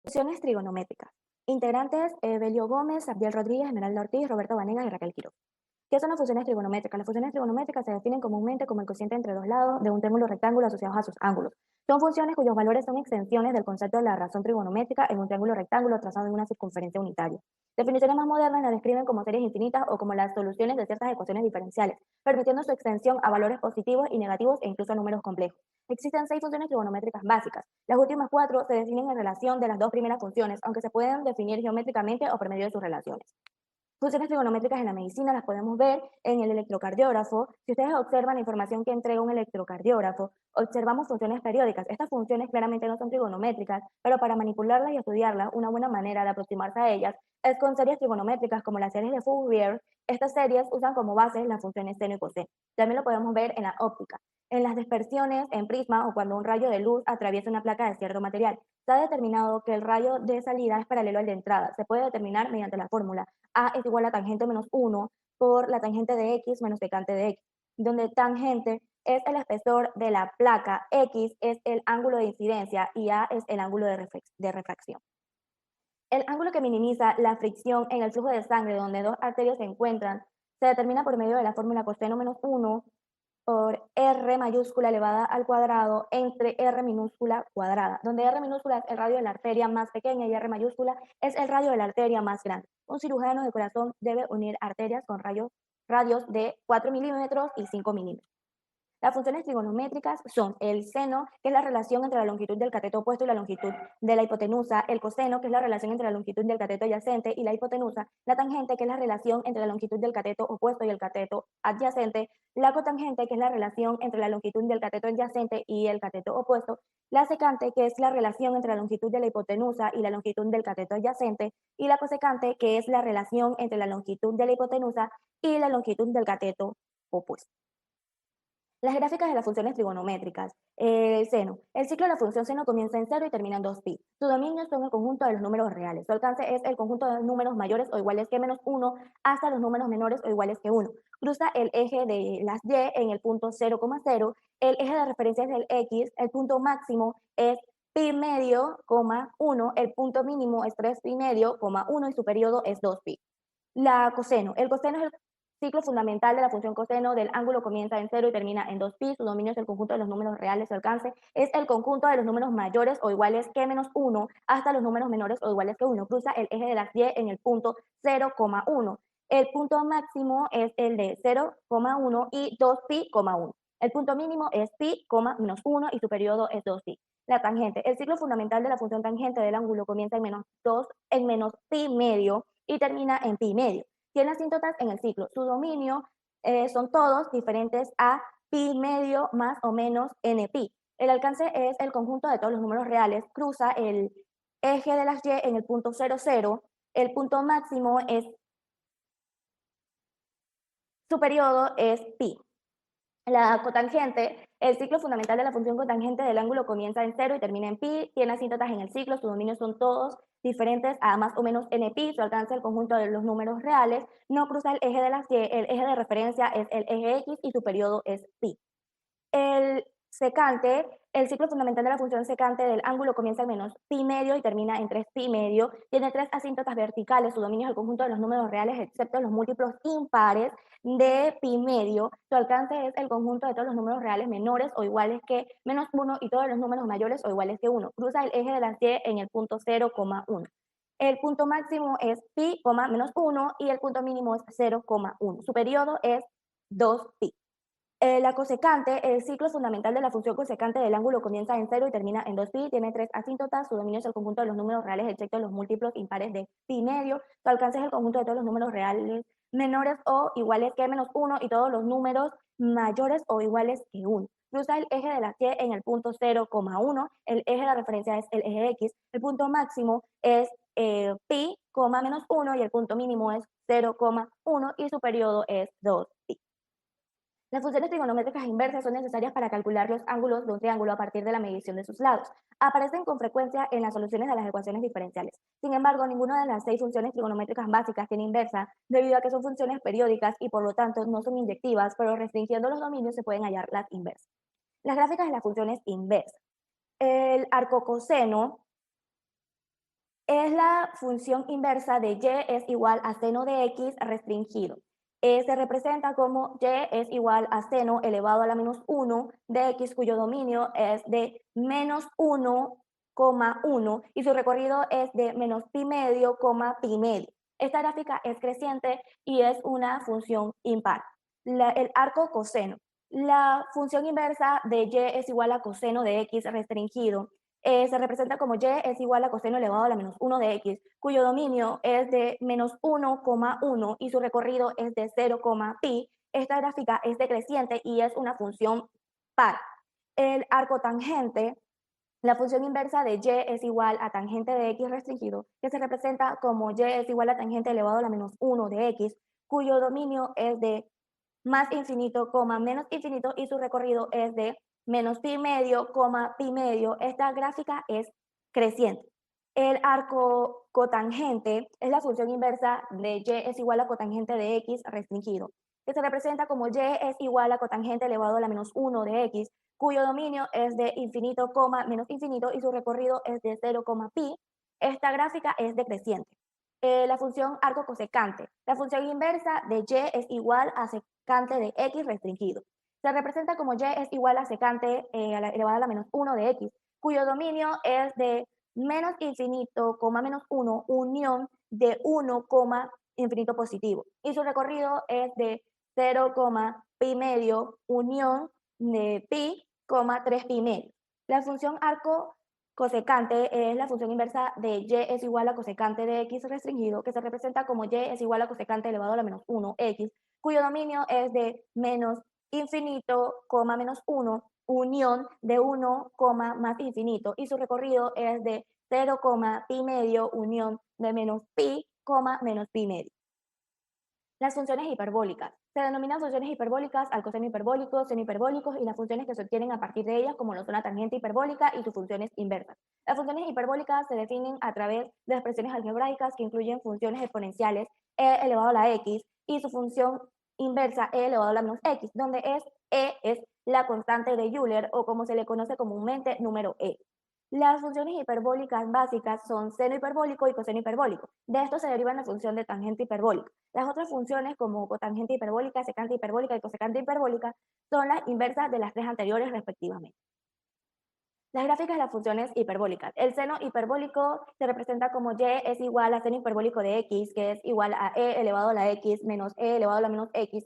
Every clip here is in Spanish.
Funciones trigonométricas. Integrantes, Belio Gómez, Abdiel Rodríguez, Esmeralda Ortiz, Roberto Vanegas y Raquel Quiroz. ¿Qué son las funciones trigonométricas? Las funciones trigonométricas se definen comúnmente como el cociente entre dos lados de un triángulo rectángulo asociados a sus ángulos. Son funciones cuyos valores son extensiones del concepto de la razón trigonométrica en un triángulo rectángulo trazado en una circunferencia unitaria. Definiciones más modernas las describen como series infinitas o como las soluciones de ciertas ecuaciones diferenciales, permitiendo su extensión a valores positivos y negativos e incluso a números complejos. Existen 6 funciones trigonométricas básicas. Las últimas 4 se definen en relación de las dos primeras funciones, aunque se pueden definir geométricamente o por medio de sus relaciones. Funciones trigonométricas en la medicina las podemos ver en el electrocardiógrafo. Si ustedes observan la información que entrega un electrocardiógrafo, observamos funciones periódicas. Estas funciones claramente no son trigonométricas, pero para manipularlas y estudiarlas, una buena manera de aproximarse a ellas es con series trigonométricas como las series de Fourier. Estas series usan como base las funciones seno y coseno. También lo podemos ver en la óptica, en las dispersiones, en prisma o cuando un rayo de luz atraviesa una placa de cierto material. Está determinado que el rayo de salida es paralelo al de entrada. Se puede determinar mediante la fórmula A es igual a tangente menos 1 por la tangente de X menos secante de X, donde tangente es el espesor de la placa, X es el ángulo de incidencia y A es el ángulo de refracción. El ángulo que minimiza la fricción en el flujo de sangre donde dos arterias se encuentran se determina por medio de la fórmula coseno menos 1 por R mayúscula elevada al cuadrado entre R minúscula cuadrada, donde R minúscula es el radio de la arteria más pequeña y R mayúscula es el radio de la arteria más grande. Un cirujano de corazón debe unir arterias con radios de 4 milímetros y 5 milímetros. Las funciones trigonométricas son el seno, que es la relación entre la longitud del cateto opuesto y la longitud de la hipotenusa, el coseno, que es la relación entre la longitud del cateto adyacente y la hipotenusa, la tangente, que es la relación entre la longitud del cateto opuesto y el cateto adyacente, la cotangente, que es la relación entre la longitud del cateto adyacente y el cateto opuesto, la secante, que es la relación entre la longitud de la hipotenusa y la longitud del cateto adyacente, y la cosecante, que es la relación entre la longitud de la hipotenusa y la longitud del cateto opuesto. Las gráficas de las funciones trigonométricas. El seno. El ciclo de la función seno comienza en cero y termina en 2pi. Su dominio son el conjunto de los números reales. Su alcance es el conjunto de los números mayores o iguales que menos 1 hasta los números menores o iguales que 1. Cruza el eje de las y en el punto 0,0. El eje de referencia es el x. El punto máximo es pi medio, 1. El punto mínimo es 3 pi medio, 1 y su periodo es 2pi. La coseno. El coseno es el ciclo fundamental de la función coseno del ángulo comienza en cero y termina en 2pi. Su dominio es el conjunto de los números reales. Su alcance es el conjunto de los números mayores o iguales que menos 1 hasta los números menores o iguales que 1. Cruza el eje de las y en el punto 0,1. El punto máximo es el de 0,1 y 2pi, 1. El punto mínimo es pi, menos 1 y su periodo es 2pi. La tangente. El ciclo fundamental de la función tangente del ángulo comienza en menos 2, en menos pi medio y termina en pi medio. Tiene asíntotas en el ciclo. Su dominio son todos diferentes a pi medio más o menos npi. El alcance es el conjunto de todos los números reales. Cruza el eje de las y en el punto 0,0. El punto máximo es, su periodo es pi. La cotangente, el ciclo fundamental de la función cotangente del ángulo comienza en cero y termina en pi, tiene asíntotas en el ciclo, sus dominios son todos diferentes a más o menos npi, su alcance el conjunto de los números reales, no cruza el eje de las y, el eje de referencia es el eje x y su periodo es pi. El secante, el ciclo fundamental de la función secante del ángulo comienza en menos pi medio y termina en 3 pi medio. Tiene 3 asíntotas verticales. Su dominio es el conjunto de los números reales excepto los múltiplos impares de pi medio. Su alcance es el conjunto de todos los números reales menores o iguales que menos 1 y todos los números mayores o iguales que 1. Cruza el eje de las y en el punto 0,1. El punto máximo es pi, menos 1 y el punto mínimo es 0,1. Su periodo es 2pi. La cosecante, el ciclo fundamental de la función cosecante del ángulo comienza en cero y termina en 2pi, tiene 3 asíntotas, su dominio es el conjunto de los números reales excepto los múltiplos impares de pi medio, su alcance es el conjunto de todos los números reales menores o iguales que menos 1 y todos los números mayores o iguales que 1. Cruza el eje de la y en el punto 0,1, el eje de referencia es el eje x, el punto máximo es pi, menos 1 y el punto mínimo es 0,1 y su periodo es 2pi. Las funciones trigonométricas inversas son necesarias para calcular los ángulos de un triángulo a partir de la medición de sus lados. Aparecen con frecuencia en las soluciones de las ecuaciones diferenciales. Sin embargo, ninguna de las 6 funciones trigonométricas básicas tiene inversa, debido a que son funciones periódicas y por lo tanto no son inyectivas, pero restringiendo los dominios se pueden hallar las inversas. Las gráficas de las funciones inversas. El arco coseno Es la función inversa de y es igual a seno de x restringido. Se representa como y es igual a seno elevado a la menos 1 de x cuyo dominio es de menos 1,1 y su recorrido es de menos pi medio, pi medio. Esta gráfica es creciente y es una función impar. El arco coseno. La función inversa de y es igual a coseno de x restringido se representa como y es igual a coseno elevado a la menos 1 de x, cuyo dominio es de menos 1,1 y su recorrido es de 0, pi. Esta gráfica es decreciente y es una función par. El arco tangente, la función inversa de y es igual a tangente de x restringido, que se representa como y es igual a tangente elevado a la menos 1 de x, cuyo dominio es de más infinito, menos infinito y su recorrido es de menos pi medio, pi medio. Esta gráfica es creciente. El arco cotangente es la función inversa de y es igual a cotangente de x restringido, que se representa como y es igual a cotangente elevado a la menos 1 de x, cuyo dominio es de infinito, menos infinito y su recorrido es de 0, pi. Esta gráfica es decreciente. La función arco cosecante. La función inversa de y es igual a secante de x restringido. Se representa como y es igual a secante elevado a la menos 1 de x, cuyo dominio es de menos infinito, menos 1, unión de 1, infinito positivo. Y su recorrido es de 0, pi medio, unión de pi, 3 pi medio. La función arco cosecante es la función inversa de y es igual a cosecante de x restringido, que se representa como y es igual a cosecante elevado a la menos 1 x, cuyo dominio es de menos infinito, menos 1, unión de 1, más infinito, y su recorrido es de 0, pi medio, unión de menos pi, menos pi medio. Las funciones hiperbólicas. Se denominan funciones hiperbólicas al coseno hiperbólico, seno hiperbólicos y las funciones que se obtienen a partir de ellas, como lo son la tangente hiperbólica y sus funciones inversas. Las funciones hiperbólicas se definen a través de expresiones algebraicas que incluyen funciones exponenciales e elevado a la x y su función inversa e elevado a la menos x, donde es la constante de Euler o como se le conoce comúnmente número e. Las funciones hiperbólicas básicas son seno hiperbólico y coseno hiperbólico. De esto se deriva la función de tangente hiperbólica. Las otras funciones como cotangente hiperbólica, secante hiperbólica y cosecante hiperbólica son las inversas de las tres anteriores respectivamente. Las gráficas de las funciones hiperbólicas. El seno hiperbólico se representa como y es igual a seno hiperbólico de x, que es igual a e elevado a la x menos e elevado a la menos x.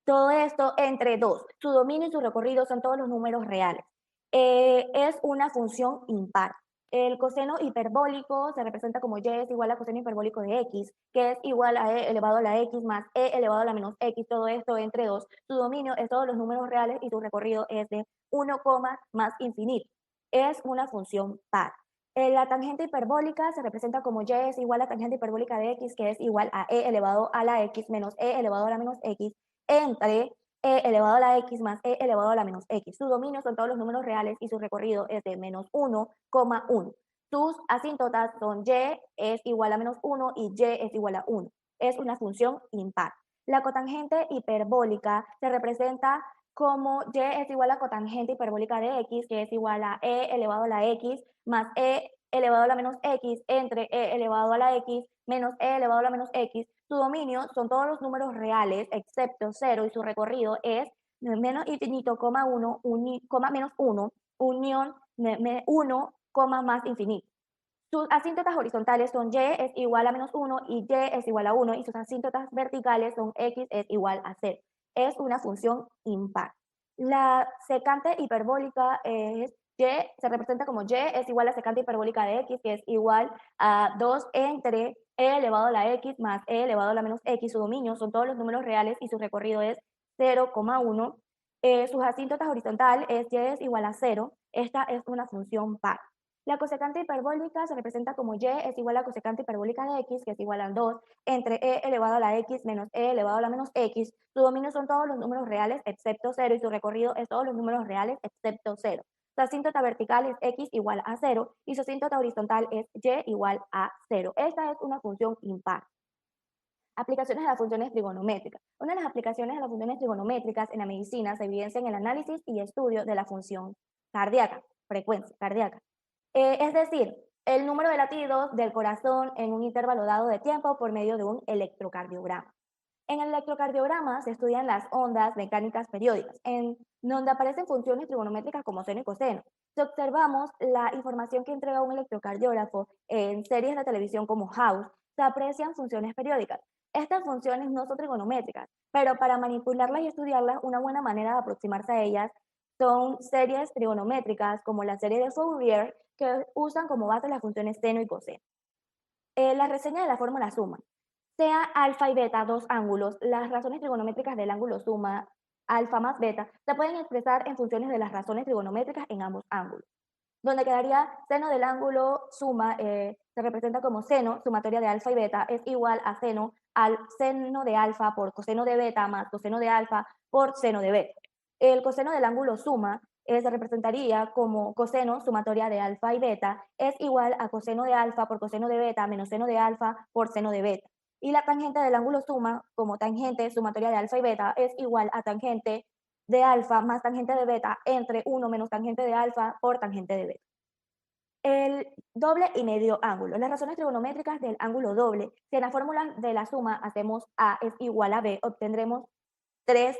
Todo esto entre 2. Su dominio y su recorrido son todos los números reales. Es una función impar. El coseno hiperbólico se representa como y es igual a coseno hiperbólico de x, que es igual a e elevado a la x más e elevado a la menos x, todo esto entre 2. Su dominio es todos los números reales y su recorrido es de 1, más infinito. Es una función par. La tangente hiperbólica se representa como y es igual a tangente hiperbólica de x, que es igual a e elevado a la x menos e elevado a la menos x, entre e elevado a la x más e elevado a la menos x. Su dominio son todos los números reales y su recorrido es de menos 1,1. Sus asíntotas son y es igual a menos 1 y y es igual a 1. Es una función impar. La cotangente hiperbólica se representa como y es igual a cotangente hiperbólica de x, que es igual a e elevado a la x más e elevado a la menos x entre e elevado a la x menos e elevado a la menos x. Su dominio son todos los números reales excepto 0 y su recorrido es menos infinito, 1, menos 1, unión 1, más infinito. Sus asíntotas horizontales son y es igual a menos 1 y y es igual a 1 y sus asíntotas verticales son x es igual a 0. Es una función impar. La secante hiperbólica es y, se representa como y es igual a secante hiperbólica de x, que es igual a 2 entre e elevado a la x más e elevado a la menos x. Su dominio son todos los números reales y su recorrido es 0,1. Sus asíntotas horizontal es y es igual a 0. Esta es una función par. La cosecante hiperbólica se representa como y es igual a cosecante hiperbólica de x, que es igual a 2, entre e elevado a la x menos e elevado a la menos x. Su dominio son todos los números reales excepto 0 y su recorrido es todos los números reales excepto 0. Su asíntota vertical es x igual a 0 y su asíntota horizontal es y igual a 0. Esta es una función impar. Aplicaciones de las funciones trigonométricas. Una de las aplicaciones de las funciones trigonométricas en la medicina se evidencia en el análisis y estudio de la función cardíaca, frecuencia cardíaca. Es decir, el número de latidos del corazón en un intervalo dado de tiempo por medio de un electrocardiograma. En el electrocardiograma se estudian las ondas mecánicas periódicas, en donde aparecen funciones trigonométricas como seno y coseno. Si observamos la información que entrega un electrocardiógrafo en series de televisión como House, se aprecian funciones periódicas. Estas funciones no son trigonométricas, pero para manipularlas y estudiarlas, una buena manera de aproximarse a ellas son series trigonométricas como la serie de Fourier, que usan como base las funciones seno y coseno. La reseña de la fórmula suma. Sea alfa y beta dos ángulos, las razones trigonométricas del ángulo suma alfa más beta se pueden expresar en funciones de las razones trigonométricas en ambos ángulos. Donde quedaría seno del ángulo suma, se representa como seno, sumatoria de alfa y beta, es igual a seno al seno de alfa por coseno de beta más coseno de alfa por seno de beta. El coseno del ángulo suma se representaría como coseno sumatoria de alfa y beta es igual a coseno de alfa por coseno de beta menos seno de alfa por seno de beta. Y la tangente del ángulo suma, como tangente sumatoria de alfa y beta, es igual a tangente de alfa más tangente de beta entre 1 menos tangente de alfa por tangente de beta. El doble y medio ángulo. Las razones trigonométricas del ángulo doble, si en la fórmula de la suma hacemos A es igual a B, obtendremos tres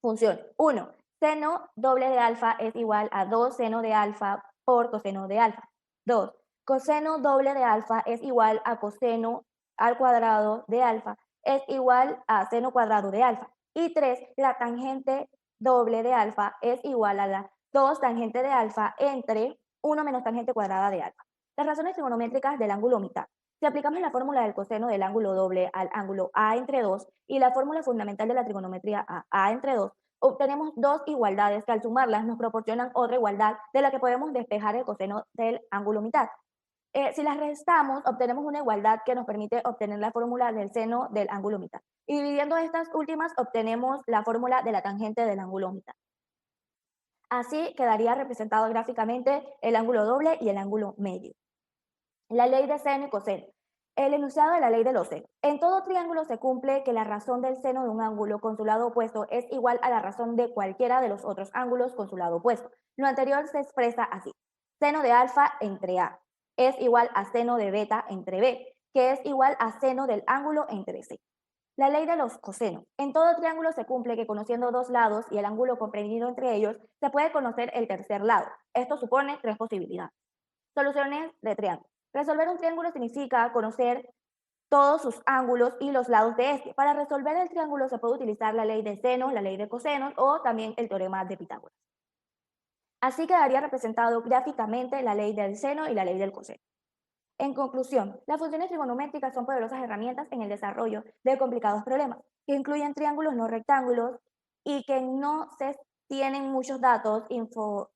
funciones. 1. Seno doble de alfa es igual a 2 seno de alfa por coseno de alfa. 2. Coseno doble de alfa es igual a coseno al cuadrado de alfa es igual a seno cuadrado de alfa. Y 3. La tangente doble de alfa es igual a la 2 tangente de alfa entre 1 menos tangente cuadrada de alfa. Las razones trigonométricas del ángulo mitad. Si aplicamos la fórmula del coseno del ángulo doble al ángulo A entre 2 y la fórmula fundamental de la trigonometría A entre 2, obtenemos dos igualdades que al sumarlas nos proporcionan otra igualdad de la que podemos despejar el coseno del ángulo mitad. Si las restamos, obtenemos una igualdad que nos permite obtener la fórmula del seno del ángulo mitad. Y dividiendo estas últimas, obtenemos la fórmula de la tangente del ángulo mitad. Así quedaría representado gráficamente el ángulo doble y el ángulo medio. La ley de seno y coseno. El enunciado de la ley de los senos. En todo triángulo se cumple que la razón del seno de un ángulo con su lado opuesto es igual a la razón de cualquiera de los otros ángulos con su lado opuesto. Lo anterior se expresa así. Seno de alfa entre A es igual a seno de beta entre B, que es igual a seno del ángulo entre C. La ley de los cosenos. En todo triángulo se cumple que conociendo dos lados y el ángulo comprendido entre ellos, se puede conocer el tercer lado. Esto supone tres posibilidades. Soluciones de triángulo. Resolver un triángulo significa conocer todos sus ángulos y los lados de este. Para resolver el triángulo se puede utilizar la ley de senos, la ley de cosenos o también el teorema de Pitágoras. Así quedaría representado gráficamente la ley del seno y la ley del coseno. En conclusión, las funciones trigonométricas son poderosas herramientas en el desarrollo de complicados problemas, que incluyen triángulos no rectángulos y que no se tienen muchos datos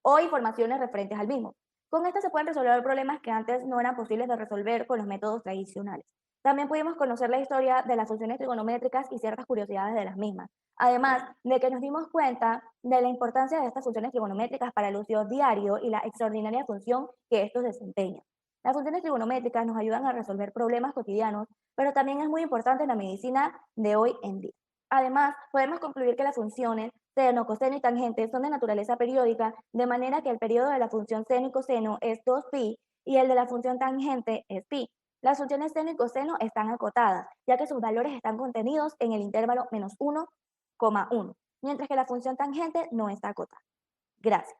o informaciones referentes al mismo. Con estas se pueden resolver problemas que antes no eran posibles de resolver con los métodos tradicionales. También pudimos conocer la historia de las funciones trigonométricas y ciertas curiosidades de las mismas, además de que nos dimos cuenta de la importancia de estas funciones trigonométricas para el uso diario y la extraordinaria función que estos desempeñan. Las funciones trigonométricas nos ayudan a resolver problemas cotidianos, pero también es muy importante en la medicina de hoy en día. Además, podemos concluir que las funciones seno, coseno y tangente son de naturaleza periódica, de manera que el periodo de la función seno y coseno es 2pi y el de la función tangente es pi. Las funciones seno y coseno están acotadas, ya que sus valores están contenidos en el intervalo -1,1, mientras que la función tangente no está acotada. Gracias.